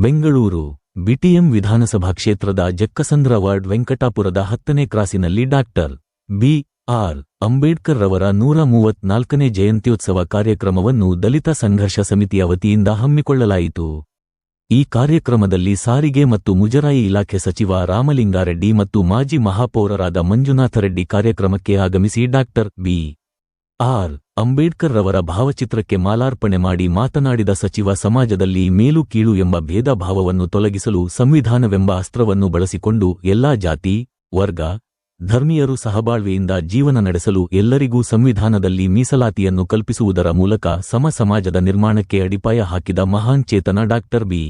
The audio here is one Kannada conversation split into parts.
ಬೆಂಗಳೂರು ಬಿಟಿಎಂ ವಿಧಾನಸಭಾ ಕ್ಷೇತ್ರದ ಜಕ್ಕಸಂದ್ರ ವಾರ್ಡ್ ವೆಂಕಟಾಪುರದ 10ನೇ ಕ್ರಾಸಿನಲ್ಲಿ ಡಾಕ್ಟರ್ ಬಿ. ಆರ್. ಅಂಬೇಡ್ಕರ್ ರವರ 134ನೇ ಜಯಂತ್ಯೋತ್ಸವ ಕಾರ್ಯಕ್ರಮವನ್ನು ದಲಿತ ಸಂಘರ್ಷ ಸಮಿತಿಯ ವತಿಯಿಂದ ಹಮ್ಮಿಕೊಳ್ಳಲಾಯಿತು. ಈ ಕಾರ್ಯಕ್ರಮದಲ್ಲಿ ಸಾರಿಗೆ ಮತ್ತು ಮುಜರಾಯಿ ಇಲಾಖೆ ಸಚಿವ ರಾಮಲಿಂಗಾರೆಡ್ಡಿ ಮತ್ತು ಮಾಜಿ ಮಹಾಪೌರರಾದ ಮಂಜುನಾಥರೆಡ್ಡಿ ಕಾರ್ಯಕ್ರಮಕ್ಕೆ ಆಗಮಿಸಿ ಡಾಕ್ಟರ್ ಬಿ. ಆರ್. ಅಂಬೇಡ್ಕರ್ ರವರ ಭಾವಚಿತ್ರಕ್ಕೆ ಮಾಲಾರ್ಪಣೆ ಮಾಡಿ ಮಾತನಾಡಿದ ಸಚಿವ, ಸಮಾಜದಲ್ಲಿ ಮೇಲು ಕೀಳು ಎಂಬ ಭೇದ ಭಾವವನ್ನು ತೊಲಗಿಸಲು ಸಂವಿಧಾನವೆಂಬ ಅಸ್ತ್ರವನ್ನು ಬಳಸಿಕೊಂಡು ಎಲ್ಲಾ ಜಾತಿ, ವರ್ಗ, ಧರ್ಮೀಯರು ಸಹಬಾಳ್ವೆಯಿಂದ ಜೀವನ ನಡೆಸಲು ಎಲ್ಲರಿಗೂ ಸಂವಿಧಾನದಲ್ಲಿ ಮೀಸಲಾತಿಯನ್ನು ಕಲ್ಪಿಸುವುದರ ಮೂಲಕ ಸಮ ಸಮಾಜದ ನಿರ್ಮಾಣಕ್ಕೆ ಅಡಿಪಾಯ ಹಾಕಿದ ಮಹಾನ್ ಚೇತನ ಡಾಕ್ಟರ್ ಬಿ.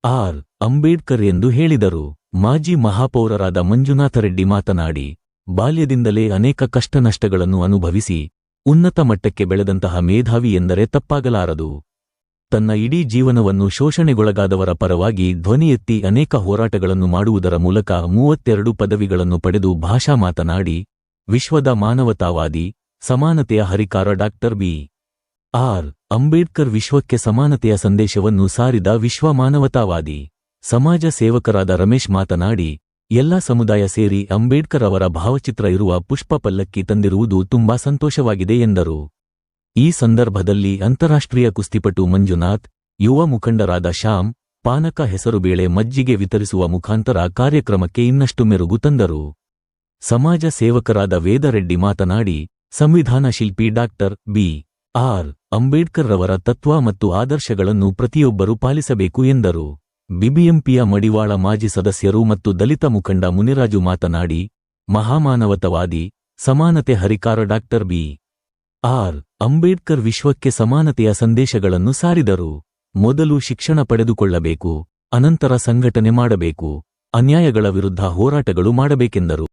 ಆರ್. ಅಂಬೇಡ್ಕರ್ ಎಂದು ಹೇಳಿದರು. ಮಾಜಿ ಮಹಾಪೌರರಾದ ಮಂಜುನಾಥರೆಡ್ಡಿ ಮಾತನಾಡಿ, ಬಾಲ್ಯದಿಂದಲೇ ಅನೇಕ ಕಷ್ಟನಷ್ಟಗಳನ್ನು ಅನುಭವಿಸಿ ಉನ್ನತ ಮಟ್ಟಕ್ಕೆ ಬೆಳೆದಂತಹ ಮೇಧಾವಿ ಎಂದರೆ ತಪ್ಪಾಗಲಾರದು. ತನ್ನ ಇಡೀ ಜೀವನವನ್ನು ಶೋಷಣೆಗೊಳಗಾದವರ ಪರವಾಗಿ ಧ್ವನಿ ಎತ್ತಿ ಅನೇಕ ಹೋರಾಟಗಳನ್ನು ಮಾಡುವುದರ ಮೂಲಕ 32 ಪದವಿಗಳನ್ನು ಪಡೆದು ಭಾಷಾ ಮಾತನಾಡಿ ವಿಶ್ವದ ಮಾನವತಾವಾದಿ, ಸಮಾನತೆಯ ಹರಿಕಾರ ಡಾಕ್ಟರ್ ಬಿ. ಆರ್. ಅಂಬೇಡ್ಕರ್ ವಿಶ್ವಕ್ಕೆ ಸಮಾನತೆಯ ಸಂದೇಶವನ್ನು ಸಾರಿದ ವಿಶ್ವ ಮಾನವತಾವಾದಿ. ಸಮಾಜ ಸೇವಕರಾದ ರಮೇಶ್ ಮಾತನಾಡಿ, ಎಲ್ಲ ಸಮುದಾಯ ಸೇರಿ ಅಂಬೇಡ್ಕರ್ ಅವರ ಭಾವಚಿತ್ರ ಇರುವ ಪುಷ್ಪ ಪಲ್ಲಕ್ಕಿ ತಂದಿರುವುದು ತುಂಬಾ ಸಂತೋಷವಾಗಿದೆ ಎಂದರು. ಈ ಸಂದರ್ಭದಲ್ಲಿ ಅಂತಾರಾಷ್ಟ್ರೀಯ ಕುಸ್ತಿಪಟು ಮಂಜುನಾಥ್, ಯುವ ಮುಖಂಡರಾದ ಶ್ಯಾಮ್, ಪಾನಕ, ಹೆಸರುಬೇಳೆ, ಮಜ್ಜಿಗೆ ವಿತರಿಸುವ ಮುಖಾಂತರ ಕಾರ್ಯಕ್ರಮಕ್ಕೆ ಇನ್ನಷ್ಟು ಮೆರುಗು ತಂದರು. ಸಮಾಜ ಸೇವಕರಾದ ವೇದರೆಡ್ಡಿ ಮಾತನಾಡಿ, ಸಂವಿಧಾನ ಶಿಲ್ಪಿ ಡಾಕ್ಟರ್ ಬಿ. ಆರ್. ಅಂಬೇಡ್ಕರ್ ರವರ ತತ್ವ ಮತ್ತು ಆದರ್ಶಗಳನ್ನು ಪ್ರತಿಯೊಬ್ಬರೂ ಪಾಲಿಸಬೇಕು ಎಂದರು. ಬಿಬಿಎಂಪಿಯ ಮಡಿವಾಳ ಮಾಜಿ ಸದಸ್ಯರು ಮತ್ತು ದಲಿತ ಮುಖಂಡ ಮುನಿರಾಜು ಮಾತನಾಡಿ, ಮಹಾಮಾನವತವಾದಿ, ಸಮಾನತೆ ಹರಿಕಾರ ಡಾಕ್ಟರ್ ಬಿ. ಆರ್. ಅಂಬೇಡ್ಕರ್ ವಿಶ್ವಕ್ಕೆ ಸಮಾನತೆಯ ಸಂದೇಶಗಳನ್ನು ಸಾರಿದರು. ಮೊದಲು ಶಿಕ್ಷಣ ಪಡೆದುಕೊಳ್ಳಬೇಕು, ಅನಂತರ ಸಂಘಟನೆ ಮಾಡಬೇಕು, ಅನ್ಯಾಯಗಳ ವಿರುದ್ಧ ಹೋರಾಟಗಳು ಮಾಡಬೇಕೆಂದರು.